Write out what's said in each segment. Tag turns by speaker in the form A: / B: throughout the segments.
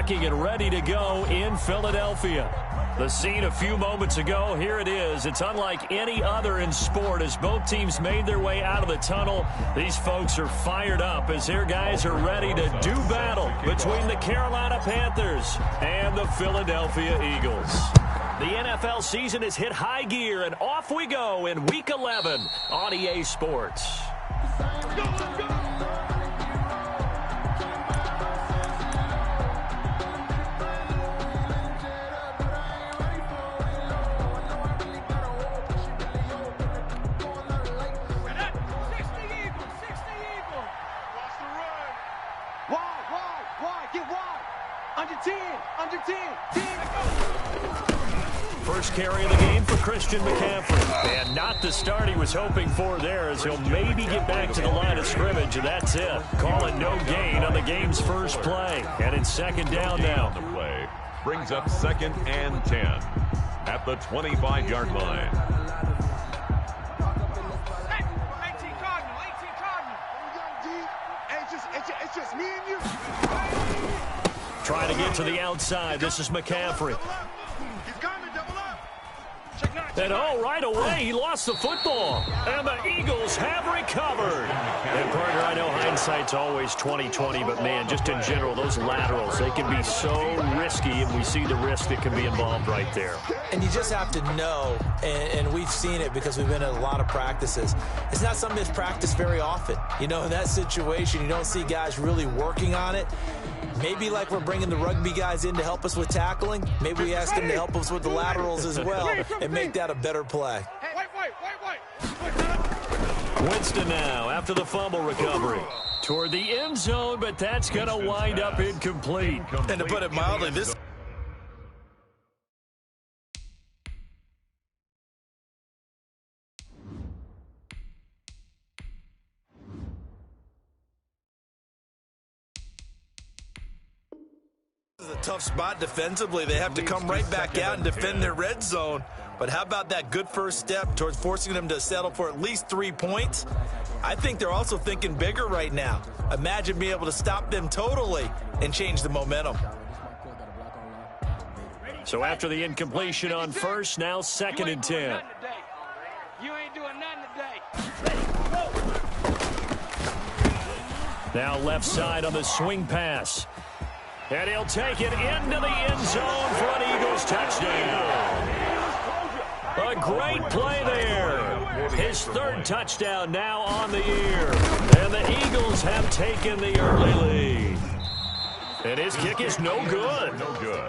A: rocking and ready to go in Philadelphia. The scene a few moments ago, here it is. It's unlike any other in sport as both teams made their way out of the tunnel. These folks are fired up as their guys are ready to do battle between the Carolina Panthers and the Philadelphia Eagles. The NFL season has hit high gear, and off we go in Week 11 on EA Sports.
B: Let's go, let's go.
A: First carry of the game for Christian McCaffrey. And not the start he was hoping for there, as he'll maybe get back to the line of scrimmage, and that's it. Call it no gain on the game's first play. And it's second down now.
C: The play brings up 2nd and 10 at the 25-yard line.
B: 18 Cardinal, 18 Cardinal. It's just me and you.
A: Trying to get to the outside. This is McCaffrey. And right away, he lost the football. And the Eagles have recovered. And, partner, I know hindsight's always 20/20, but, man, just in general, those laterals, they can be so risky, and we see the risk that can be involved right there.
D: And you just have to know, and we've seen it because we've been at a lot of practices, it's not something that's practiced very often. You know, in that situation, you don't see guys really working on it. Maybe like we're bringing the rugby guys in to help us with tackling. Maybe we ask them to help us with the laterals as well and make that a better play.
A: Winston now after the fumble recovery. Toward the end zone, but that's going to wind up incomplete.
D: And to put it mildly, this... This is a tough spot defensively. They have to come right back out and defend their red zone. But how about that good first step towards forcing them to settle for at least 3 points? I think they're also thinking bigger right now. Imagine being able to stop them totally and change the momentum.
A: So after the incompletion on first, now 2nd and 10.
B: You ain't doing nothing today.
A: Now left side on the swing pass. And he'll take it into the end zone for an Eagles touchdown. A great play there. His 3rd touchdown now on the year. And the Eagles have taken the early lead. And his kick is no good.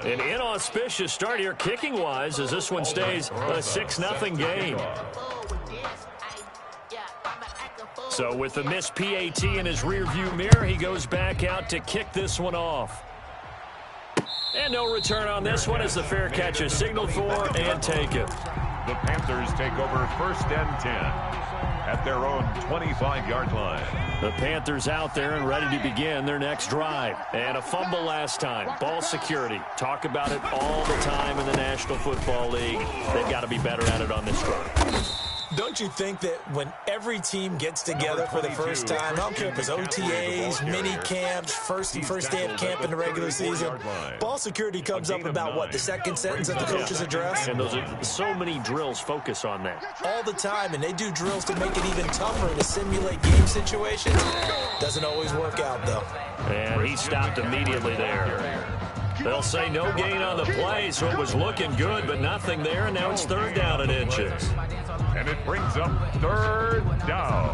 A: An inauspicious start here kicking-wise as this one stays a 6-0 game. So with the missed PAT in his rearview mirror, he goes back out to kick this one off. And no return on this one as the fair catch is signaled for and taken.
C: The Panthers take over 1st and 10 at their own 25-yard line.
A: The Panthers out there and ready to begin their next drive. And a fumble last time. Ball security. Talk about it all the time in the National Football League. They've got to be better at it on this drive.
D: Don't you think that when every team gets together for the first time, I don't care if it's OTAs, mini camps, first day of camp in the regular season, ball security comes up about, what, the 2nd sentence of the coach's address?
A: And those are so many drills focus on that.
D: All the time, and they do drills to make it even tougher to simulate game situations. Doesn't always work out, though.
A: And he stopped immediately there. They'll say no gain on the play, so it was looking good, but nothing there, and now it's 3rd down and inches.
C: And it brings up 3rd down.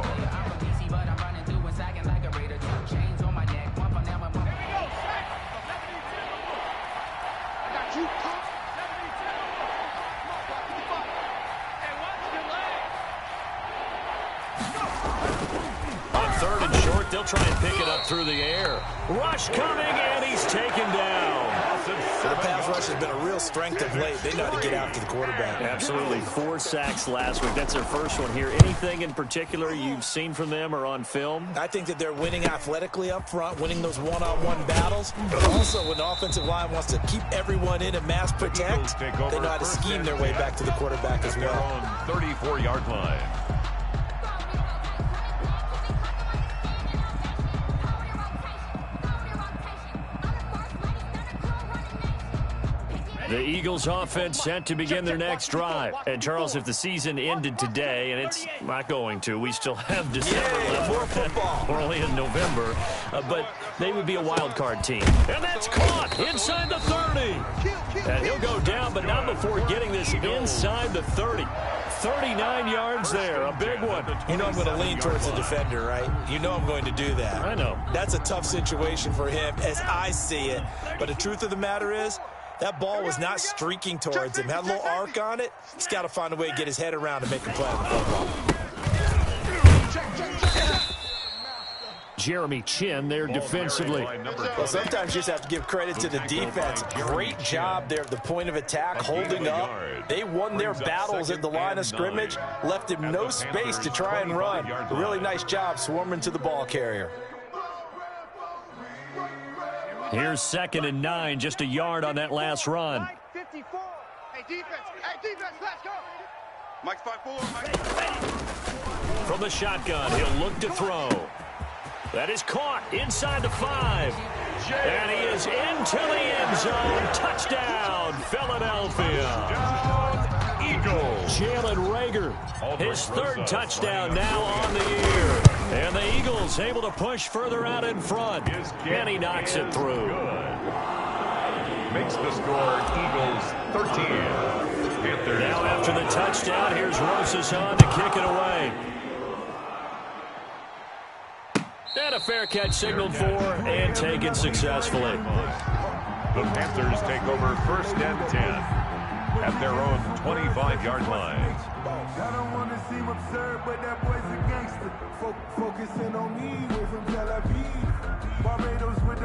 A: On 3rd and short, they'll try and pick it up through the air. Rush coming, and he's taken down.
D: The pass rush has been a real strength of late. They know how to get after the quarterback.
A: Absolutely. 4 sacks last week. That's their first one here. Anything in particular you've seen from them or on film?
D: I think that they're winning athletically up front, winning those one-on-one battles. But also when the offensive line wants to keep everyone in and mass protect, they know how to scheme their way back to the quarterback as well.
C: Their own 34-yard line.
A: The Eagles offense set to begin their next drive. And, Charles, if the season ended today, and it's not going to, we still have December left.
D: More football.
A: We're only in November. But they would be a wild card team. And that's caught inside the 30. And he'll go down, but not before getting this inside the 30. 39 yards there, a big one.
D: You know I'm going to lean towards the defender, right? You know I'm going to do that.
A: I know.
D: That's a tough situation for him as I see it. But the truth of the matter is, that ball was not streaking towards him. Had a little arc on it. He's got to find a way to get his head around and make a play on the football.
A: Jeremy Chin there defensively.
D: Well, sometimes you just have to give credit to the defense. Great job there at the point of attack, holding up. They won their battles at the line of scrimmage, left him no space to try and run. A really nice job swarming to the ball carrier.
A: Here's 2nd and 9, just a yard on that last run.
B: 54. Hey, defense, let's go.
E: Mike's 5-4, Mike.
A: From the shotgun, he'll look to throw. That is caught inside the 5. And he is into the end zone. Touchdown, Philadelphia.
C: Eagles.
A: Jalen Reagor, his 3rd touchdown now on the year. And the Eagles able to push further out in front. And he knocks it through.
C: Makes the score Eagles 13. Panthers.
A: Now after the touchdown, here's Rosas on to kick it away. And a fair catch signaled for and taken successfully.
C: The Panthers take over 1st and 10 at their own 25-yard line.
F: I don't want to seem absurd, but that boy's a gangster. Focusing on me, way from Tel Aviv. Barbados with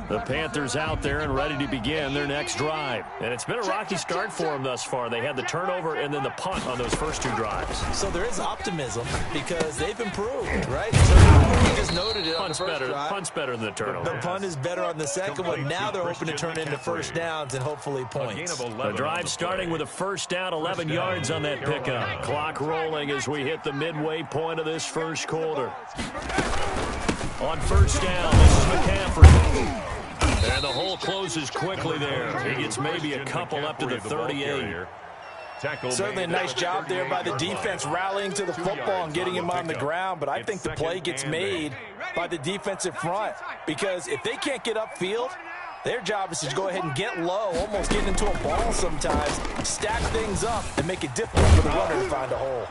A: The Panthers out there and ready to begin their next drive. And it's been a rocky start for them thus far. They had the turnover and then the punt on those first 2 drives.
D: So there is optimism because they've improved, right? You just noted it on the first drive.
A: Punt's better than the turnover.
D: The punt is better on the second one. Now they're hoping to turn into first downs and hopefully points.
A: The drive starting with a first down, 11 yards on that pickup. Clock rolling as we hit the midway point of this first quarter. On first down, this is McCaffrey. And the hole closes quickly there. He gets maybe a couple up to the 38.
D: Certainly a nice job there by the defense rallying to the football and getting him on the ground, but I think the play gets made by the defensive front because if they can't get upfield, their job is to go ahead and get low, almost get into a ball sometimes, stack things up, and make it difficult for the runner to find a hole.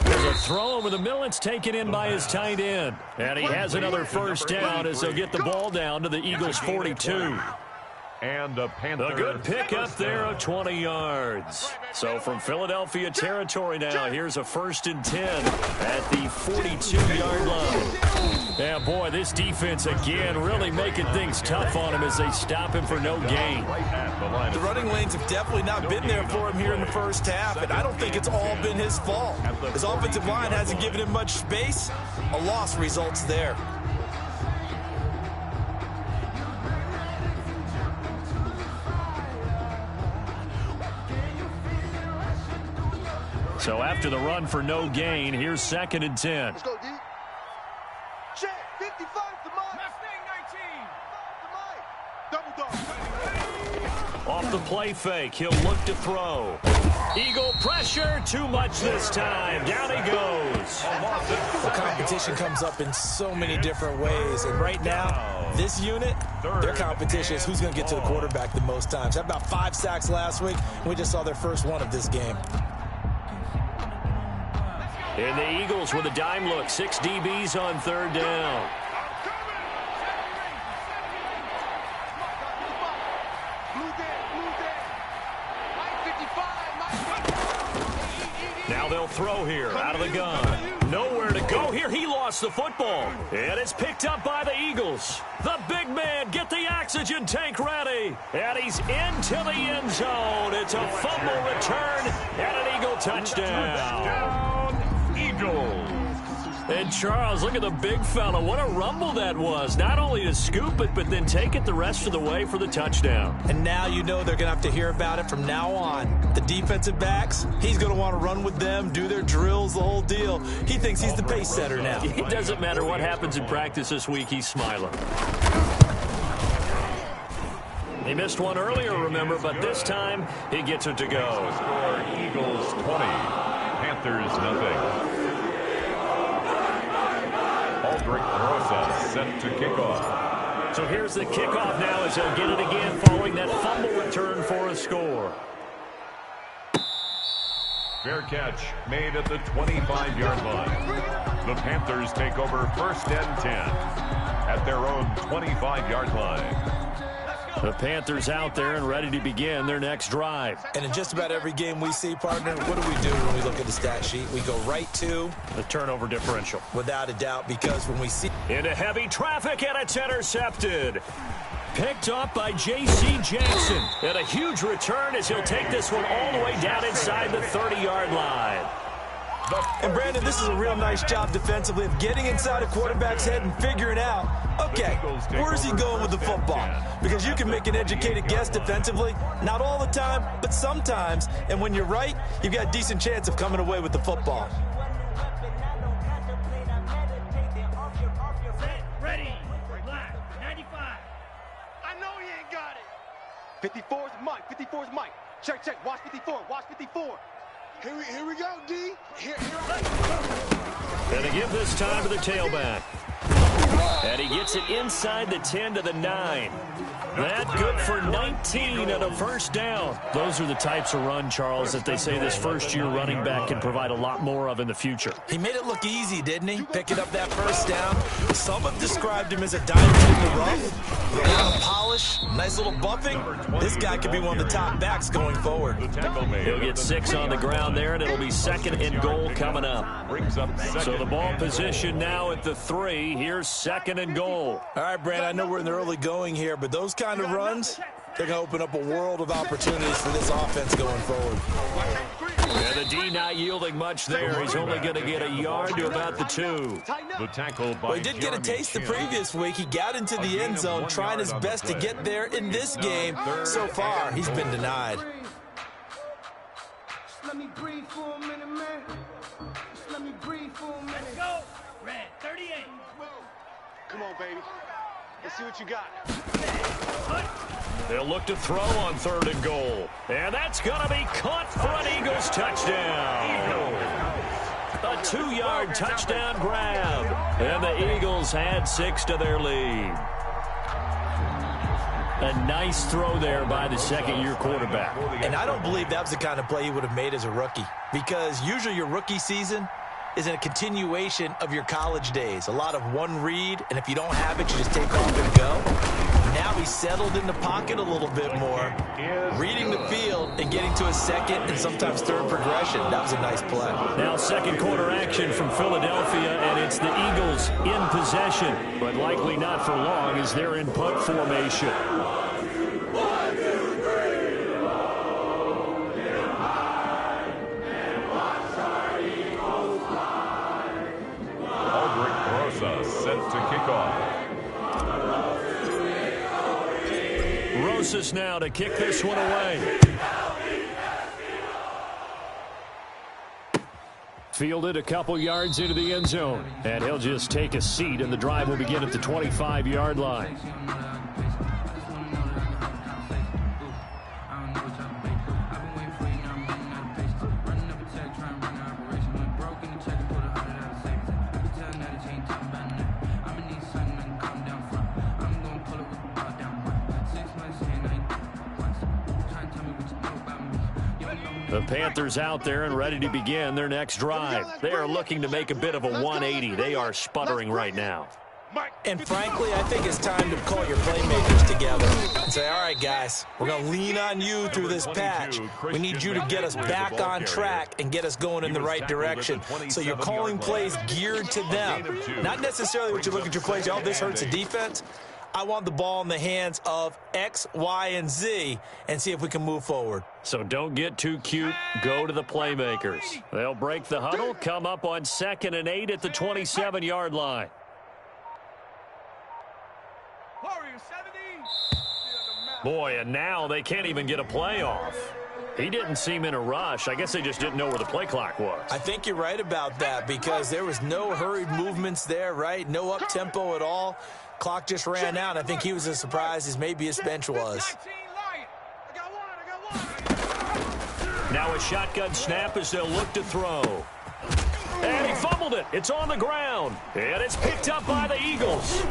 A: There's a throw over the middle. It's taken in by his tight end. And he has another first down as they'll get the ball down to the Eagles' 42.
C: And a
A: good pick up there of 20 yards. So from Philadelphia territory now, here's a 1st and 10 at the 42-yard line. Yeah, boy, this defense again really making things tough on him as they stop him for no gain.
D: The running lanes have definitely not been there for him here in the first half, and I don't think it's all been his fault. His offensive line hasn't given him much space. A loss results there.
A: So after the run for no gain, here's 2nd and 10.
B: Let's go, D. Check. 55 to Mike. Mustang 19. Double dog.
A: Off the play fake, he'll look to throw. Eagle pressure, too much this time. Down he goes.
D: The competition comes up in so many different ways, and right now, this unit, their competition is who's going to get to the quarterback the most times. Had about 5 sacks last week, and we just saw their first one of this game.
A: And the Eagles with a dime look. 6 DBs on 3rd down. Now they'll throw here out of the gun. Nowhere to go here. He lost the football. And it's picked up by the Eagles. The big man, get the oxygen tank ready. And he's into the end zone. It's a fumble return and an Eagle touchdown.
C: Eagles.
A: And Charles, look at the big fella. What a rumble that was. Not only to scoop it, but then take it the rest of the way for the touchdown.
D: And now you know they're going to have to hear about it from now on. The defensive backs, he's going to want to run with them, do their drills, the whole deal. He thinks he's the pace setter now.
A: It doesn't matter what happens in practice this week. He's smiling. He missed one earlier, remember, but this time he gets it to go.
C: Score Eagles 20, Panthers nothing. Aldrich Rosa set to kick off.
A: So here's the kickoff now as he'll get it again following that fumble return for a score.
C: Fair catch made at the 25-yard line. The Panthers take over first and 10 at their own 25-yard line.
A: The Panthers out there and ready to begin their next drive.
D: And in just about every game we see, partner, what do we do when we look at the stat sheet? We go right to
A: the turnover differential.
D: Without a doubt, because when we see
A: into heavy traffic and it's intercepted. Picked up by J.C. Jackson. And a huge return as he'll take this one all the way down inside the 30-yard line.
D: And, Brandon, this is a real nice job defensively of getting inside a quarterback's head and figuring out, okay, where's he going with the football? Because you can make an educated guess defensively, not all the time, but sometimes. And when you're right, you've got a decent chance of coming away with the football.
B: Ready. 95. I know he ain't got it. 54 is Mike. 54 is Mike. Check. Watch 54. Watch 54. Here we go, D. Here.
A: And they give this time to the tailback. And he gets it inside the 10 to the 9. That good for 19 and a first down. Those are the types of run, Charles, that they say this first-year running back can provide a lot more of in the future.
D: He made it look easy, didn't he? Picking up that first down. Some have described him as a diamond in the rough. A lot of polish, nice little buffing. This guy could be one of the top backs going forward.
A: He'll get 6 on the ground there, and it'll be second and goal coming up. So the ball position now at the 3. Here's second and goal.
D: All right, Brad, I know we're in the early going here, but those kind of runs, they're going to open up a world of opportunities for this offense going forward.
A: And the D not yielding much there. He's only going to get a yard to about the 2.
C: The tackle by
D: well, he did get a taste the previous week. He got into the end zone, trying his best to get there in this game. So far, he's been denied.
F: Let me breathe for a minute, man. Let me breathe for a minute.
B: Let's go. Red 38. Come on, baby. Let's see what you got.
A: They'll look to throw on 3rd and goal. And that's going to be caught for an Eagles touchdown. A 2-yard touchdown grab. And the Eagles add 6 to their lead. A nice throw there by the second-year quarterback.
D: And I don't believe that was the kind of play he would have made as a rookie. Because usually your rookie season is a continuation of your college days. A lot of one read, and if you don't have it, you just take off and go. Now he's settled in the pocket a little bit more, reading the field and getting to a second and sometimes third progression. That was a nice play.
A: Now second quarter action from Philadelphia, and it's the Eagles in possession, but likely not for long as they're in punt formation.
C: Set to kick off.
A: Rosas now to kick this one away. Fielded a couple yards into the end zone, and he'll just take a seat, and the drive will begin at the 25-yard line. The Panthers out there and ready to begin their next drive. They are looking to make a bit of a 180. They are sputtering right now.
D: And frankly, I think it's time to call your playmakers together and say, all right, guys, we're going to lean on you through this patch. We need you to get us back on track and get us going in the right direction. So you're calling plays geared to them. Not necessarily what you look at your plays, oh, this hurts the defense. I want the ball in the hands of X, Y, and Z and see if we can move forward.
A: So don't get too cute. Go to the playmakers. They'll break the huddle, come up on 2nd and 8 at the 27-yard line.
B: Warrior 70.
A: Boy, and now they can't even get a play off. He didn't seem in a rush. I guess they just didn't know where the play clock was.
D: I think you're right about that because there was no hurried movements there, right? No up-tempo at all. Clock just ran out. I think he was as surprised as maybe his bench was.
A: Now a shotgun snap as they'll look to throw. And he fumbled it. It's on the ground. And it's picked up by the Eagles.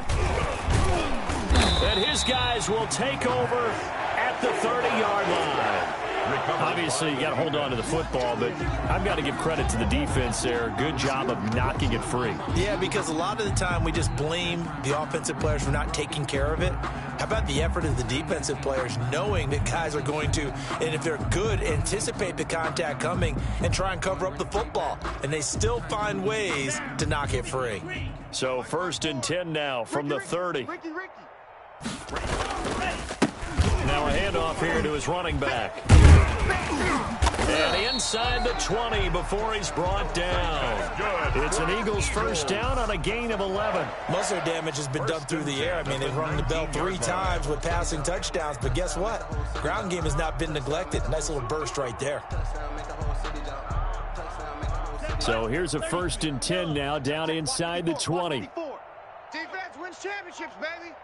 A: And his guys will take over at the 30-yard line. Obviously, you got to hold on to the football, but I've got to give credit to the defense there. Good job of knocking it free.
D: Yeah, because a lot of the time we just blame the offensive players for not taking care of it. How about the effort of the defensive players knowing that guys are going to, and if they're good, anticipate the contact coming and try and cover up the football. And they still find ways to knock it free.
A: So 1st and 10 now from the 30. Now a handoff here to his running back. And inside the 20 before he's brought down. It's an Eagles first down on a gain of 11.
D: Most of their damage has been done through the air. I mean, they've rung the bell 3 times with passing touchdowns, but guess what? Ground game has not been neglected. Nice little burst right there.
A: So here's a 1st and 10 now down inside the 20.
B: Defense wins championships, baby.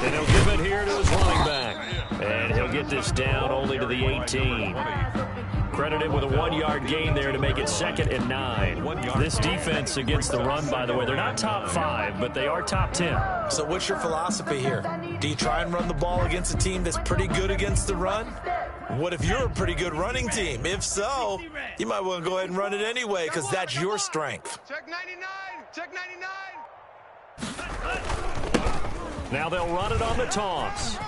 A: And he'll give it here to his running back. And he'll get this down only to the 18. Credited with a 1-yard gain there to make it 2nd and 9. This defense against the run, by the way, they're not top 5, but they are top 10.
D: So what's your philosophy here? Do you try and run the ball against a team that's pretty good against the run? What if you're a pretty good running team? If so, you might want to go ahead and run it anyway because that's your strength.
B: Check 99. Check 99.
A: Now they'll run it on the toss.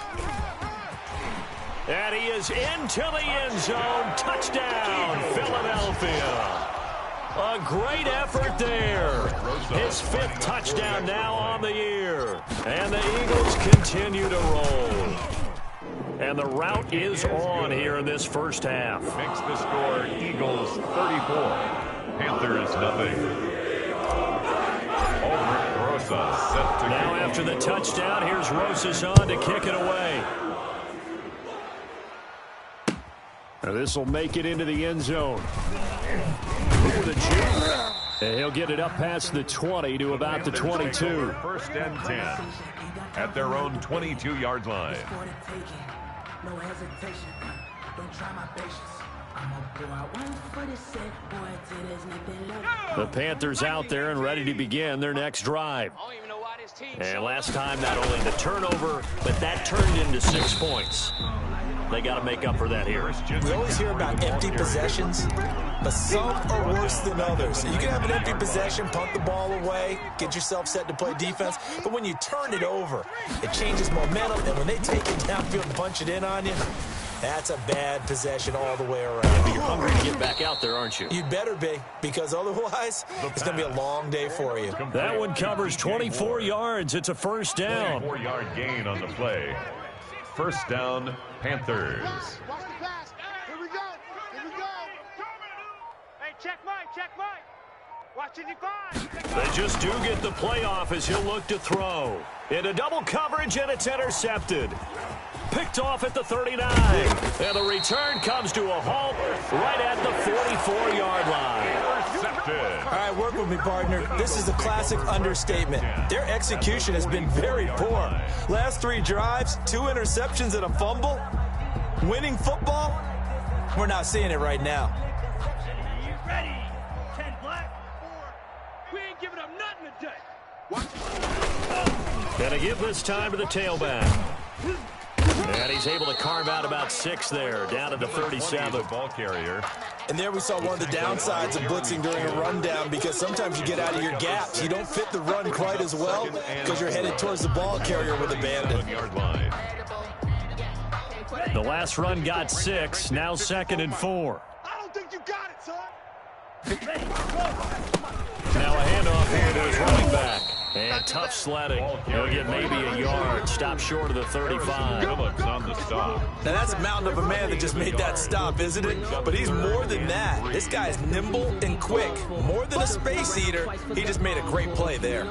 A: And he is into the end zone. Touchdown, Philadelphia. A great effort there. His 5th touchdown now on the year. And the Eagles continue to roll. And the route is on here in this first half.
C: Makes the score Eagles 34, Panthers nothing.
A: Now after the touchdown, here's Rosas on to kick it away. Now this will make it into the end zone. With a juke. And he'll get it up past the 20 to about the 22.
C: 1st and 10 at their own 22-yard line.
G: No hesitation. Don't try my patience.
A: The Panthers out there and ready to begin their next drive. And last time, not only the turnover, but that turned into 6 points. They got to make up for that here.
D: We always hear about empty possessions, but some are worse than others. You can have an empty possession, punt the ball away, get yourself set to play defense, but when you turn it over, it changes momentum, and when they take it downfield and punch it in on you, that's a bad possession all the way around.
A: But you're hungry to get back out there, aren't you?
D: You better be, because otherwise, it's going to be a long day for you.
A: That one covers 24 yards. It's a first down.
C: 4-yard gain on the play. First down, Panthers.
B: Watch the pass. Here we go. Here we go. Hey, check Mike. Check Mike. Watch 55.
A: They just do get the playoff as he'll look to throw. Into double coverage, and it's intercepted. Picked off at the 39. And the return comes to a halt right at the 44-yard line.
C: Intercepted.
D: All right, work with me, partner. This is a classic understatement. Their execution has been very poor. Last 3 drives, 2 interceptions and a fumble. Winning football? We're not seeing it right now.
B: Ready. 10 black. 4. We ain't giving up nothing today.
A: Gonna give this time to the tailback. And he's able to carve out about 6 there, down to the 37.
C: Ball carrier.
D: And there we saw one of the downsides of blitzing during a rundown, because sometimes you get out of your gaps. You don't fit the run quite as well because you're headed towards the ball carrier with abandon.
A: The last run got 6, now 2nd and 4.
B: I don't think you got it, son.
A: Now a handoff here to his running back. And tough sledding. He'll get maybe a yard. Stop short of the 35.
C: Phillips on the stop.
D: Now that's a mountain of a man that just made that stop, isn't it? But he's more than that. This guy is nimble and quick. More than a space eater. He just made a great play there.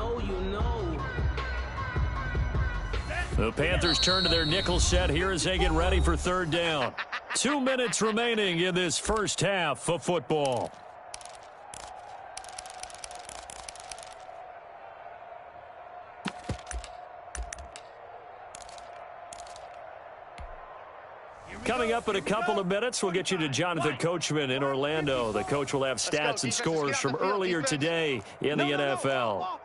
A: The Panthers turn to their nickel set here as they get ready for third down. 2 minutes remaining in this first half of football. Coming up in a couple of minutes, we'll get you to Jonathan Coachman in Orlando. The coach will have stats and scores from earlier today in the NFL.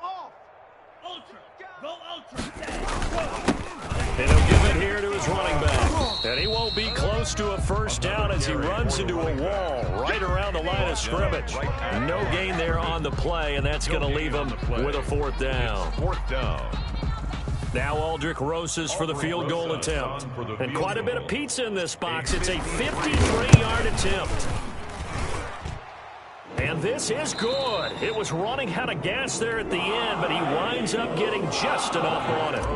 A: And he'll give it here to his running back. And he won't be close to a first down as he runs into a wall right around the line of scrimmage. No gain there on the play, and that's going to leave him with a fourth down. Now Aldrich Rosas for the field goal attempt. And quite a bit of pizza in this box. It's a 53-yard attempt. And this is good. It was running out of gas there at the end, but he winds up getting just enough on it.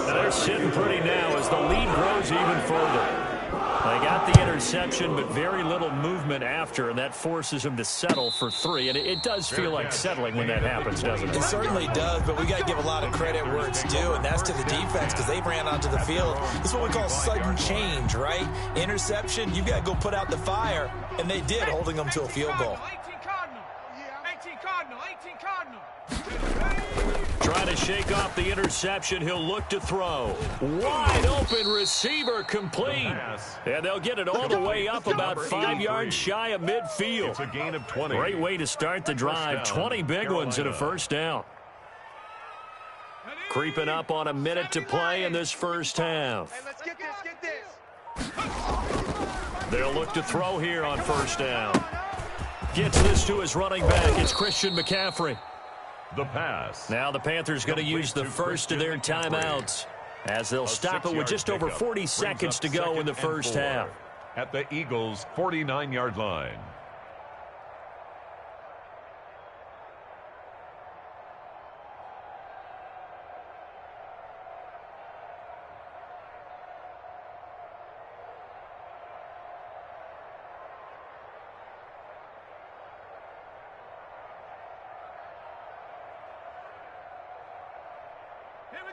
A: And they're sitting pretty now as the lead grows even further. They got the interception, but very little movement after, and that forces him to settle for 3. And it does feel like settling when that happens, doesn't it?
D: It certainly does, but we got to give a lot of credit where it's due, and that's to the defense because they ran onto the field. This is what we call sudden change, right? Interception, you got to go put out the fire, and they did, holding them to a field goal.
H: 18 Cardinal.
A: Trying to shake off the interception. He'll look to throw. Wide open receiver complete. And they'll get it all the way up about 5 yards shy of midfield.
C: It's a gain of 20.
A: Great way to start the drive. 20 big ones and a first down. Creeping up on a minute to play in this first half.
B: Hey, let's get this.
A: They'll look to throw here on first down. Gets this to his running back. It's Christian McCaffrey.
C: The pass.
A: Now the Panthers going to use the first of their timeouts as they'll stop it with just over 40 seconds to go in the first half.
C: At the Eagles' 49-yard line.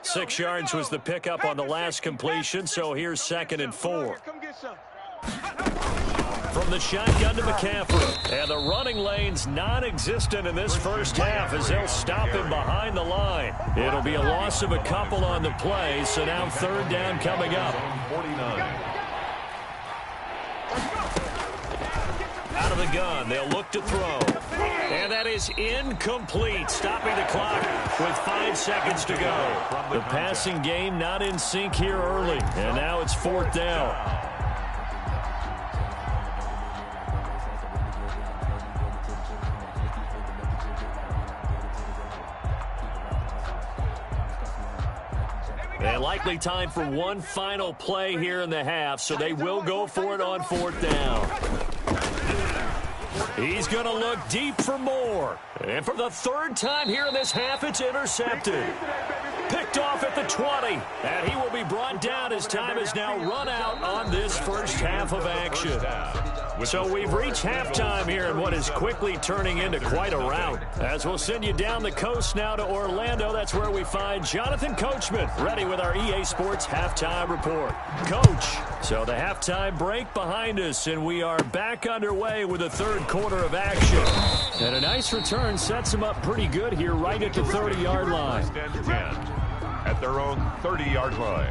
A: Six yards was the pickup on the last completion, so here's 2nd and 4. From the shotgun to McCaffrey. And the running lane's non-existent in this first half as they'll stop him behind the line. It'll be a loss of a couple on the play, so now third down coming up.
C: 49.
A: Out of the gun, they'll look to throw. And that is incomplete, stopping the clock with 5 seconds to go. The passing game not in sync here early, and now it's fourth down. And likely time for one final play here in the half, so they will go for it on fourth down. He's going to look deep for more. And for the third time here in this half, it's intercepted. Picked off at the 20. And he will be brought down as time is now run out on this first half of action. So we've reached halftime here in what is quickly turning into quite a rout. As we'll send you down the coast now to Orlando, that's where we find Jonathan Coachman, ready with our EA Sports halftime report. Coach, so the halftime break behind us, and we are back underway with the third quarter of action. And a nice return sets them up pretty good here right at the 30-yard line.
C: At their own 30-yard line.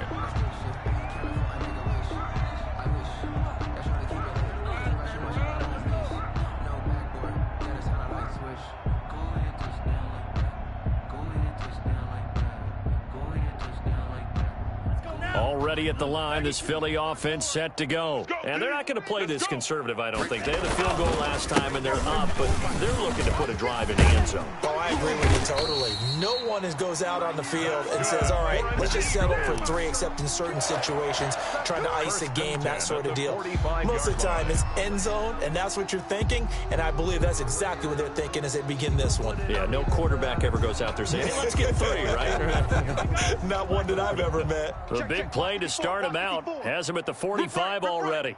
A: Already at the line, this Philly offense set to go. And they're not going to play this conservative, I don't think. They had a field goal last time, and they're up, but they're looking to put a drive in the end zone.
D: Oh, I agree with you totally. No one goes out on the field and says, all right, let's just settle for 3, except in certain situations, trying to ice a game, that sort of deal. Most of the time, it's end zone, and that's what you're thinking, and I believe that's exactly what they're thinking as they begin this one.
A: Yeah, no quarterback ever goes out there saying, hey, let's get 3, right?
D: Not one that I've ever met.
A: The big play to start him out. Has him at the 45 already.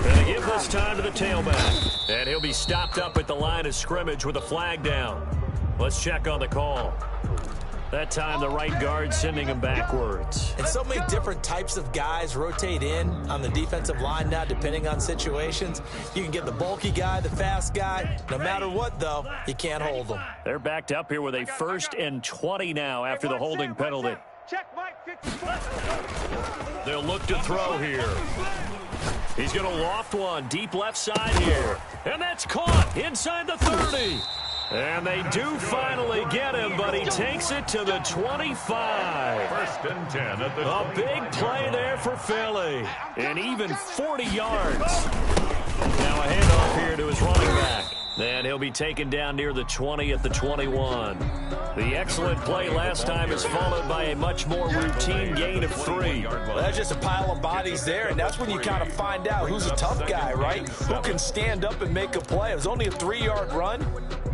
A: Going to give this time to the tailback. And he'll be stopped up at the line of scrimmage with a flag down. Let's check on the call. That time the right guard sending him backwards.
D: And so many different types of guys rotate in on the defensive line now, depending on situations. You can get the bulky guy, the fast guy. No matter what, though, you can't hold them.
A: They're backed up here with a 1st and 20 now after the holding penalty.
B: Check Mike 54.
A: They'll look to throw here. He's going to loft one deep left side here. And that's caught inside the 30. And they do finally get him, but he takes it to the 25.
C: 1st and 10 at the
A: A big play there for Philly. And even 40 yards. Now a handoff here to his running back. And he'll be taken down near the 20 at the 21. The excellent play last time is followed by a much more routine gain of 3.
D: Well, that's just a pile of bodies there, and that's when you kind of find out who's a tough guy, right? Who can stand up and make a play. It was only a 3-yard run,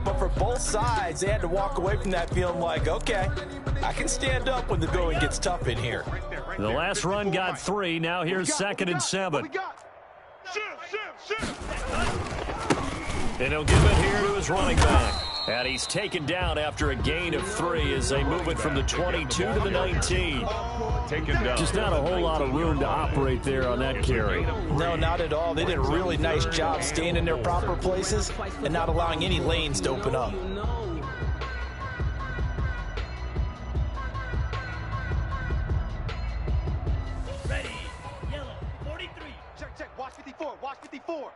D: but for both sides, they had to walk away from that feeling like, okay, I can stand up when the going gets tough in here.
A: The last run got 3. Now here's 2nd and 7. And he'll give it here to his running back. And he's taken down after a gain of 3 as they move it from the 22 to the 19.
C: taken down.
A: Just not a whole lot of room to operate there on that carry.
D: No, not at all. They did a really nice job staying in their proper places and not allowing any lanes to open up.
B: Ready, yellow, 43. Check, watch 54, watch 54.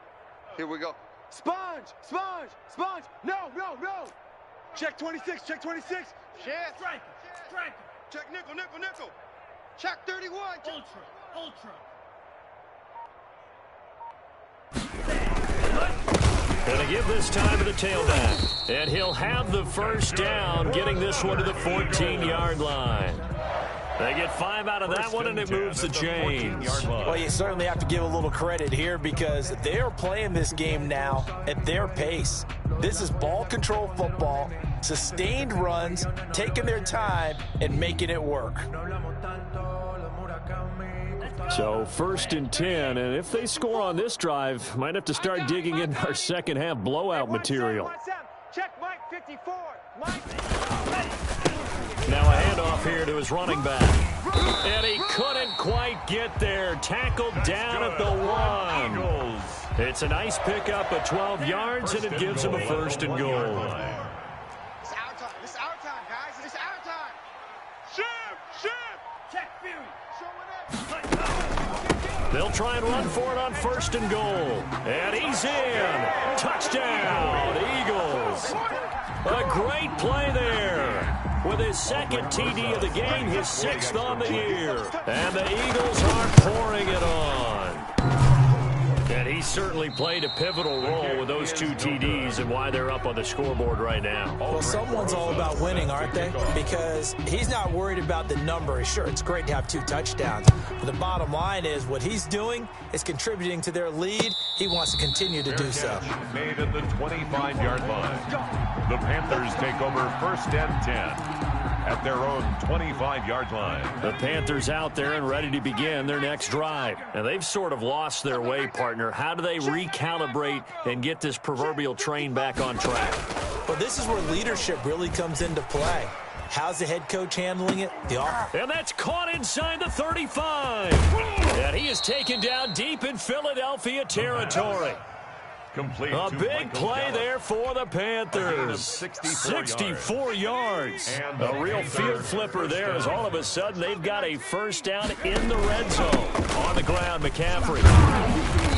E: Here we go.
B: Sponge. No. Check 26, check 26.
E: Chef.
B: Striker.
E: Check nickel. Check 31.
B: Ultra.
A: Gonna give this time to the tailback. And he'll have the first down, getting this one to the 14-yard line. They get 5 out of that one, and it moves the chains.
D: Well, you certainly have to give a little credit here because they're playing this game now at their pace. This is ball control football, sustained runs, taking their time, and making it work.
A: So 1st and 10, and if they score on this drive, might have to start digging in our second half blowout material.
B: Check Mike 54.
A: Now a handoff here to his running back. And he couldn't quite get there. Tackled down at the 1. It's a nice pickup of 12 yards, and it gives him a 1st and goal.
E: It's our time. This is our time, guys. It's our time. Shift.
B: Check Fury.
A: They'll try and run for it on 1st and goal. And he's in. Touchdown, Eagles. A great play there. With his 2nd TD of the game, his 6th on the year. And the Eagles are pouring it on. And he certainly played a pivotal role with those 2 TDs and why they're up on the scoreboard right now.
D: Well, someone's all about winning, aren't they? Because he's not worried about the number. Sure, it's great to have 2 touchdowns. But the bottom line is what he's doing is contributing to their lead. He wants to continue to do so.
C: Made at the 25-yard line. The Panthers take over 1st and 10 at their own 25-yard line.
A: The Panthers out there and ready to begin their next drive. And they've sort of lost their way, partner. How do they recalibrate and get this proverbial train back on track?
D: Well, this is where leadership really comes into play. How's the head coach handling it?
A: And that's caught inside the 35. And he is taken down deep in Philadelphia territory.
C: Complete
A: a big play there for the Panthers. 64 yards.
C: And
A: a real field flipper there as all of a sudden they've got a 1st down in the red zone. On the ground, McCaffrey.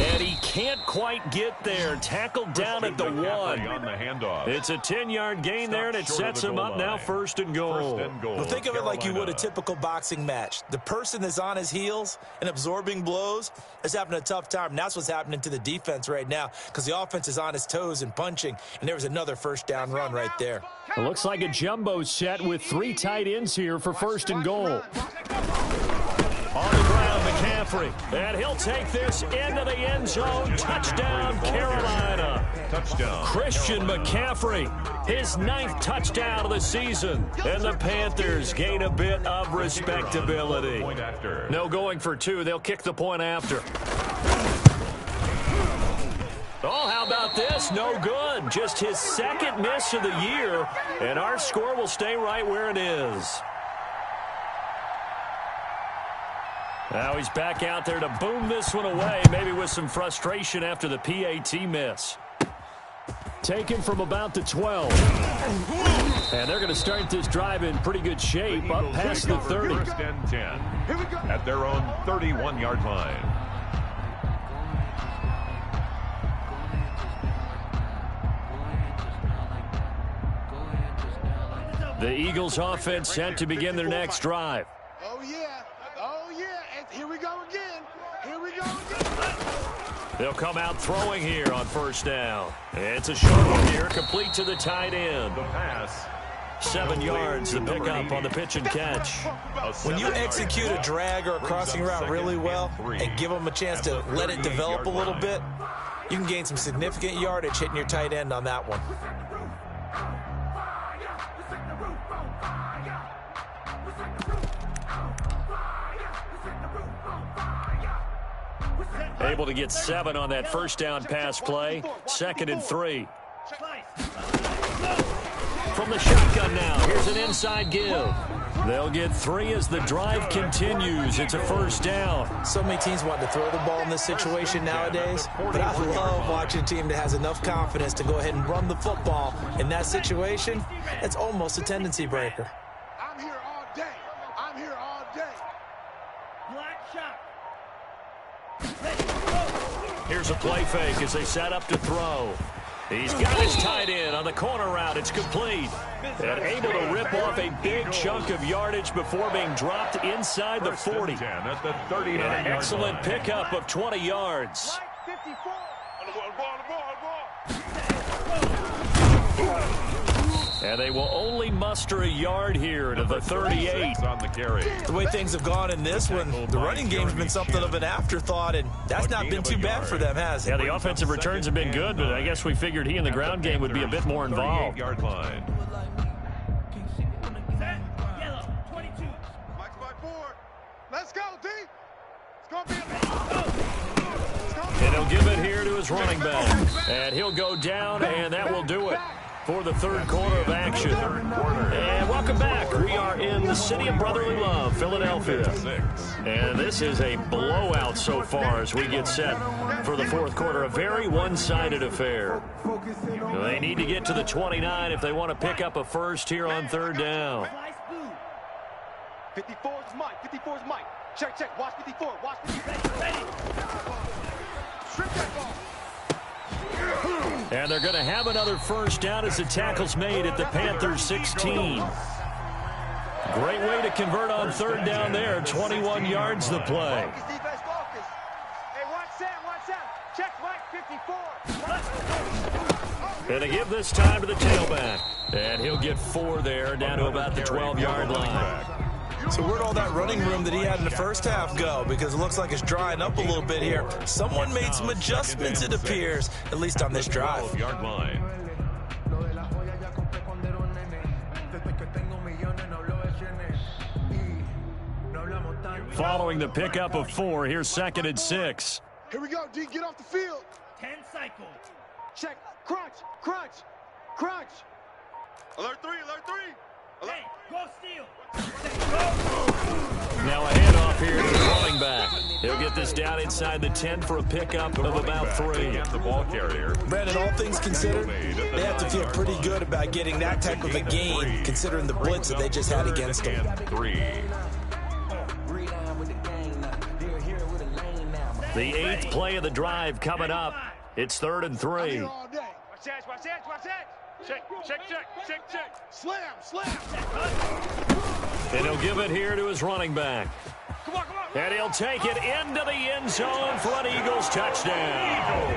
A: And he can't quite get there. Tackled down at the 1.
C: On the handoff.
A: It's a 10-yard gain there, and it sets him up now 1st and goal.
D: Well, think of it like you would a typical boxing match. The person that's on his heels and absorbing blows is having a tough time. And that's what's happening to the defense right now because the offense is on his toes and punching. And there was another 1st down run right there.
A: It looks like a jumbo set with 3 tight ends here for 1st and goal. On the ground, McCaffrey. And he'll take this into the end zone. Touchdown, Carolina.
C: Touchdown.
A: Christian McCaffrey, his 9th touchdown of the season. And the Panthers gain a bit of respectability. No going for 2. They'll kick the point after. Oh, how about this? No good. Just his second miss of the year, and our score will stay right where it is. Now he's back out there to boom this one away, maybe with some frustration after the PAT miss. Taken from about the 12. And they're going to start this drive in pretty good shape, up past the 30.
C: First and 10 at their own 31-yard line.
A: The Eagles offense set to begin their next drive.
B: Oh, yeah. Oh, yeah. And here we go again. Here we go again.
A: They'll come out throwing here on first down. It's a short one here, complete to the tight end.
C: The pass.
A: 7 yards, the pickup on the pitch and catch.
D: When you execute a drag or a crossing route really well and give them a chance to let it develop a little bit, you can gain some significant yardage hitting your tight end on that one.
A: Able to get 7 on that first down pass play. 2nd and 3. From the shotgun now, here's an inside give. They'll get 3 as the drive continues. It's a first down.
D: So many teams want to throw the ball in this situation nowadays, but I love watching a team that has enough confidence to go ahead and run the football. In that situation, it's almost a tendency breaker.
B: I'm here all day. I'm here all day.
G: Black shot.
A: Here's a play fake as they set up to throw. He's got his tight end on the corner route. It's complete. And able to rip off a big chunk of yardage before being dropped inside the 40.
C: At the 39
A: An excellent pickup of 20 yards.
B: 54.
A: And they will only muster a yard here to the 38.
C: On the carry.
D: The way things have gone in this one, the running game's been something of an afterthought, and that's not been too bad for them, has it?
A: Yeah, the offensive returns have been good, but I guess we figured he in the ground game would be a bit more involved.
C: 38-yard line.
G: Yellow, 22.
B: Mike's by 4. Let's go, D. It's going to be
A: And he'll give it here to his running back. And he'll go down, and that will do it for the third quarter of action. And welcome back. We are in the city of brotherly love, Philadelphia. And this is a blowout so far as we get set for the fourth quarter. A very one-sided affair. They need to get to the 29 if they want to pick up a first here on third down.
B: 54 is Mike. 54 is Mike. Check, check. Watch 54. Watch 54. Strip that ball.
A: And they're going to have another first down as the tackle's made at the Panthers 16. Great way to convert on third down there. 21 yards the play.
B: Focus, defense, focus. Hey, watch that, watch that. Check Mike, 54.
A: And they give this time to the tailback. And he'll get 4 there, down to about the 12-yard line.
D: So where'd all that running room that he had in the first half go? Because it looks like it's drying up a little bit here. Someone made some adjustments, it appears, at least on this drive.
C: 12-yard line.
A: Following the pickup of 4, here's 2nd and 6.
B: Here we go, D. Get off the field.
G: 10 cycle.
B: Check. Crunch, crunch, crunch. Alert 3, alert 3.
G: Hey, go steal.
A: Now a handoff here to the running back. He'll get this down inside the 10 for a pickup of about 3.
C: The ball carrier.
D: Brandon, all things considered, they have to feel pretty good about getting that type of a gain, considering the blitz that they just had against them.
C: 3.
A: The 8th play of the drive coming up. It's 3rd and 3.
B: Here all day. Watch that, watch that, watch that. Check, check, check, check, check. Slam, slam.
A: And he'll give it here to his running back.
B: Come on, come on.
A: And he'll take it into the end zone for an Eagles touchdown.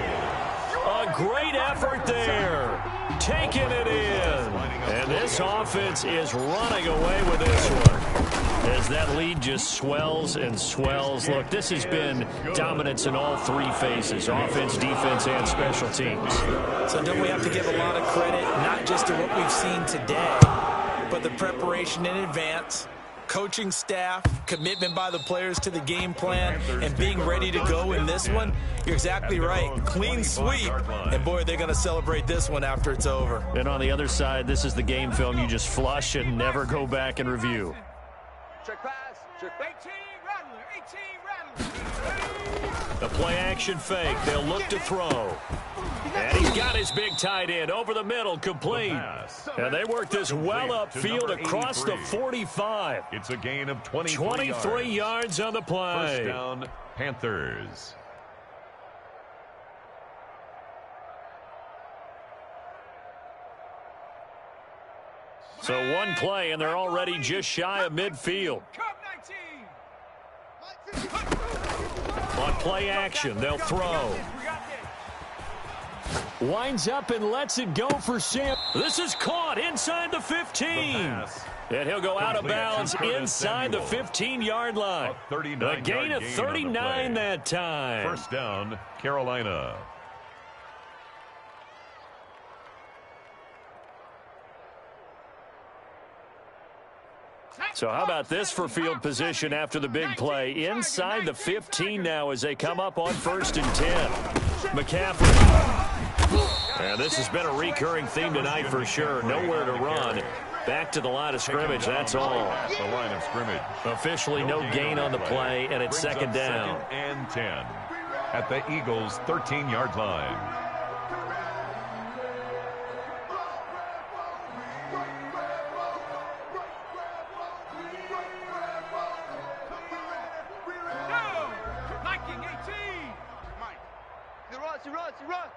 A: A great effort there. Taking it in. And this offense is running away with this one. As that lead just swells and swells. Look, this has been dominance in all 3 phases, offense, defense, and special teams.
D: So don't we have to give a lot of credit, not just to what we've seen today, but the preparation in advance, coaching staff, commitment by the players to the game plan, and being ready to go in this one, you're exactly right. Clean sweep. And, boy, they're going to celebrate this one after it's over.
A: And on the other side, this is the game film you just flush and never go back and review.
E: Check pass. Check 18 Rattler. 18 Rattler.
A: The play action fake. They'll look to throw. And he's got his big tight end over the middle, complete. And they work this well upfield across the 45.
C: It's a gain of 23
A: yards on the play.
C: First down, Panthers.
A: So one play, and they're already just shy of midfield. On play action, they'll throw. Winds up and lets it go for Sam. This is caught inside the 15. And he'll go out of bounds inside the 15-yard line. A gain of 39 that time.
C: First down, Carolina.
A: So how about this for field position after the big play? Inside the 15 now as they come up on 1st and 10. McCaffrey. And this has been a recurring theme tonight for sure. Nowhere to run. Back to the line of scrimmage, that's all.
C: The line of scrimmage.
A: Officially no gain on the play, and it's second down.
C: 2nd and 10 at the Eagles' 13-yard line.
E: He runs.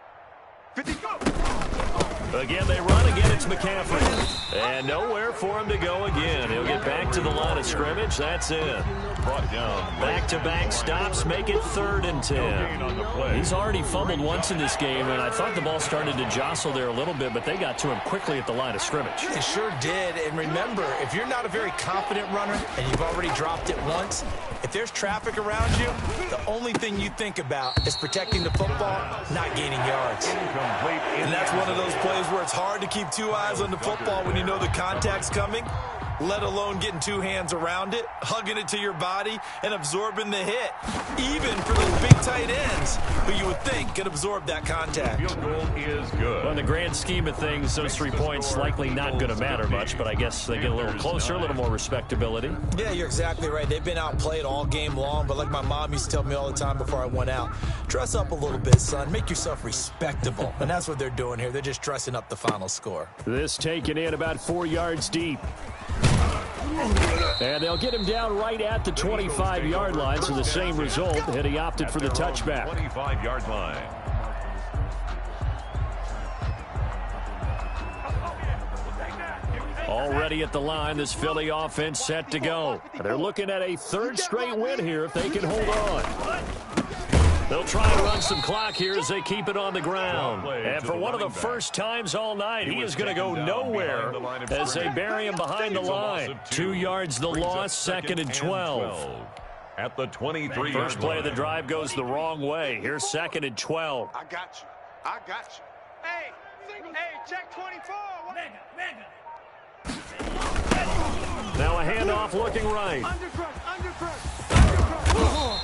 B: 50, go!
A: Again, they run. Again, it's McCaffrey. And nowhere for him to go again. He'll get back to the line of scrimmage. That's it.
C: Brought down.
A: Back-to-back stops make it 3rd and 10. He's already fumbled once in this game, and I thought the ball started to jostle there a little bit, but they got to him quickly at the line of scrimmage.
D: They sure did. And remember, if you're not a very confident runner and you've already dropped it once, if there's traffic around you, the only thing you think about is protecting the football, not gaining yards. And that's one of those plays where it's hard to keep 2 eyes on the football when you know the contact's coming, let alone getting 2 hands around it, hugging it to your body, and absorbing the hit. Even for those big tight ends who you would think could absorb that contact.
C: Field goal is good.
A: Well, in the grand scheme of things, those 3 points likely not going to matter much, but I guess they get a little closer, a little more respectability.
D: Yeah, you're exactly right. They've been outplayed all game long, but like my mom used to tell me all the time before I went out, dress up a little bit, son. Make yourself respectable. And that's what they're doing here. They're just dressing up the final score.
A: This taken in about 4 yards deep. And they'll get him down right at the 25-yard line, so the same result, and he opted for the touchback.
C: 25-yard line.
A: Already at the line, this Philly offense set to go. They're looking at a 3rd straight win here if they can hold on. They'll try to run some clock here as they keep it on the ground. And for one of the first times all night, he is going to go nowhere as they bury him behind the line. 2 yards the loss, 2nd and 12.
C: At the 23.
A: First play of the drive goes the wrong way. Here's 2nd and 12.
B: I got you.
E: Hey, check 24.
A: Now a handoff looking right.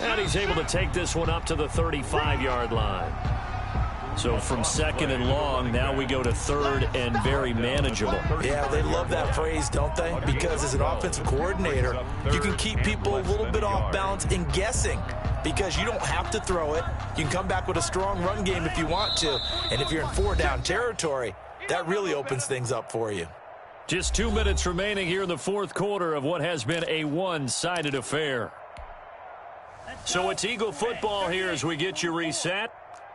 A: And he's able to take this one up to the 35-yard line. So from 2nd and long, now we go to 3rd and very manageable.
D: Yeah, they love that phrase, don't they? Because as an offensive coordinator, you can keep people a little bit off balance and guessing because you don't have to throw it. You can come back with a strong run game if you want to. And if you're in 4-down territory, that really opens things up for you.
A: Just 2 minutes remaining here in the 4th quarter of what has been a one-sided affair. So it's Eagle football here as we get you reset.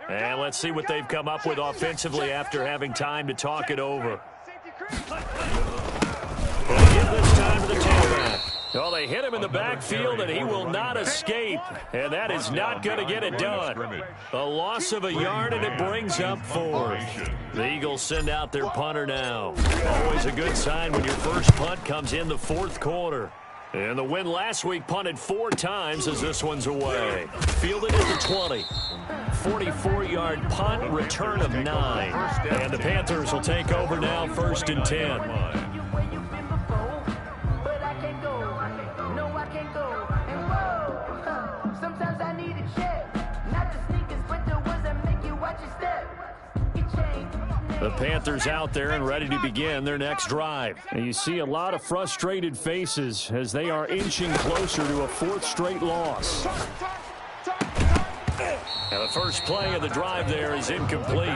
A: And let's see what they've come up with offensively after having time to talk it over. They'll give this time to the tailback. Well, they hit him in the backfield, and he will not escape. And that is not going to get it done. A loss of a yard, and it brings up 4th. The Eagles send out their punter now. Always a good sign when your first punt comes in the 4th quarter. And the win last week punted 4 times as this one's away. Fielded at the 20. 44-yard punt, return of 9. And the Panthers will take over now, 1st and 10.
G: Sometimes I need a check. Not the sneakers, but the ones that make you watch your step.
A: The Panthers out there and ready to begin their next drive. And you see a lot of frustrated faces as they are inching closer to a fourth straight loss. Now the first play of the drive there is incomplete.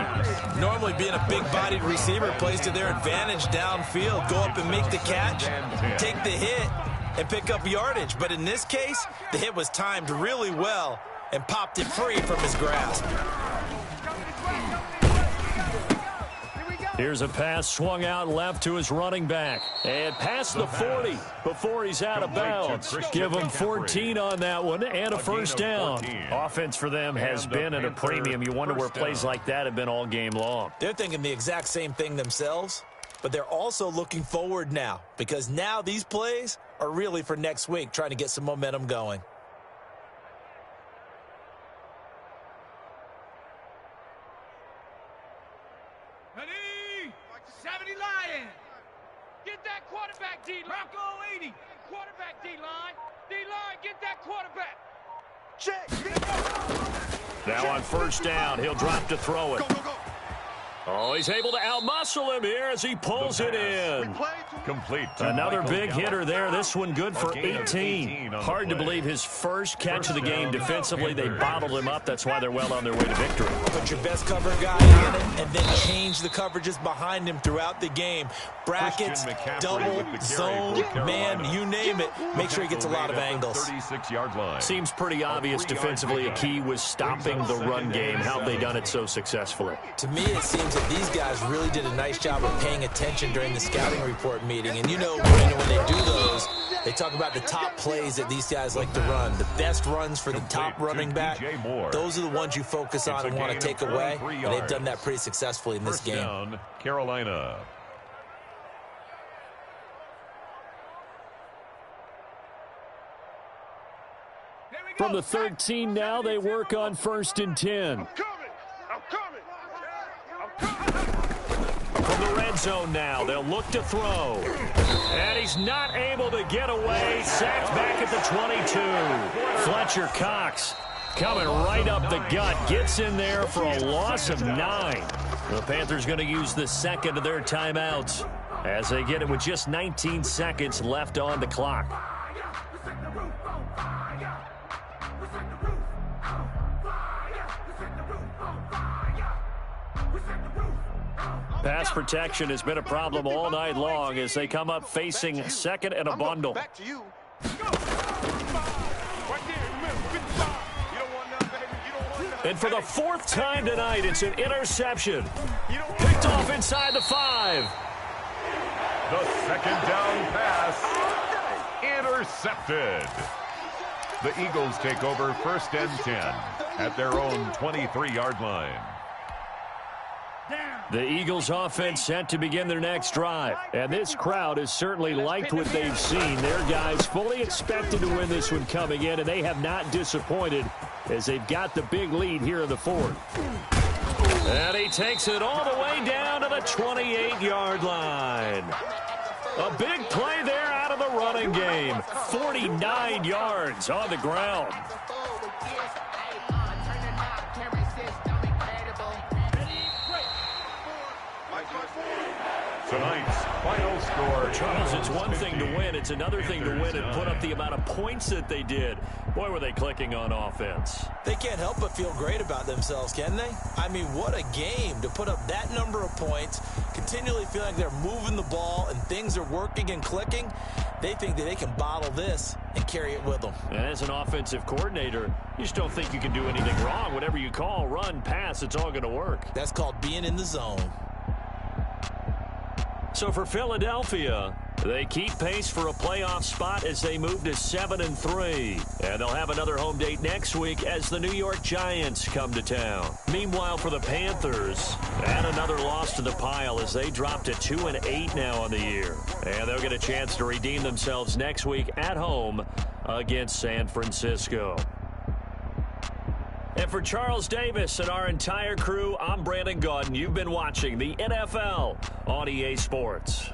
D: Normally being a big-bodied receiver plays to their advantage downfield. Go up and make the catch, take the hit, and pick up yardage. But in this case, the hit was timed really well and popped it free from his grasp.
A: Here's a pass swung out left to his running back. And past the 40 before he's out of bounds. Give him 14 on that one and a first down. Offense for them has been at a premium. You wonder where plays like that have been all game long.
D: They're thinking the exact same thing themselves, but they're also looking forward now because now these plays are really for next week, trying to get some momentum going.
B: Quarterback D-line. Bronco 80. Quarterback D-line. D-line, get that quarterback. Check.
A: Now on first down, he'll drop to throw it.
B: Go, go, go.
A: Oh, he's able to outmuscle him here as he pulls it in.
C: Complete.
A: Another big hitter there. This one good for 18. Hard to believe his first catch of the game defensively. They bottled him up. That's why they're well on their way to victory.
D: Put your best cover guy in it and then change the coverages behind him throughout the game. Brackets, double, zone, man, you name it. Make sure he gets a lot of angles.
C: 36-yard line.
A: Seems pretty obvious defensively. A key was stopping the run game. How have they done it so successfully?
D: To me, it seems that these guys really did a nice job of paying attention during the scouting report meeting. And you know, when they do those, they talk about the top plays that these guys like to run. The best runs for the top running back, those are the ones you focus on and want to take away. And they've done that pretty successfully in this game.
C: Down, Carolina.
A: From the 13 now, they work on 1st and 10. From the red zone now, they'll look to throw. And he's not able to get away. Sacked back at the 22. Fletcher Cox coming right up the gut. Gets in there for a loss of 9. The Panthers going to use the second of their timeouts as they get it with just 19 seconds left on the clock. Pass protection has been a problem all night long as they come up facing second and a bundle.
B: Back to you.
A: And for the 4th time tonight, it's an interception. Picked off inside the 5.
C: The second down pass intercepted. The Eagles take over 1st and 10 at their own 23-yard line.
A: The Eagles offense set to begin their next drive. And this crowd has certainly liked what they've seen. Their guys fully expected to win this one coming in, and they have not disappointed as they've got the big lead here in the 4th. And he takes it all the way down to the 28-yard line. A big play there out of the running game. 49 yards on the ground.
C: Tonight's final score.
A: Charles, it's one thing to win. It's another thing to win and put up the amount of points that they did. Boy, were they clicking on offense.
D: They can't help but feel great about themselves, can they? I mean, what a game to put up that number of points, continually feel like they're moving the ball and things are working and clicking. They think that they can bottle this and carry it with them.
A: And as an offensive coordinator, you just don't think you can do anything wrong. Whatever you call, run, pass, it's all going to work.
D: That's called being in the zone.
A: So for Philadelphia, they keep pace for a playoff spot as they move to 7-3. And they'll have another home date next week as the New York Giants come to town. Meanwhile, for the Panthers, add another loss to the pile as they drop to 2-8 now on the year. And they'll get a chance to redeem themselves next week at home against San Francisco. And for Charles Davis and our entire crew, I'm Brandon Gaudin. You've been watching the NFL on EA Sports.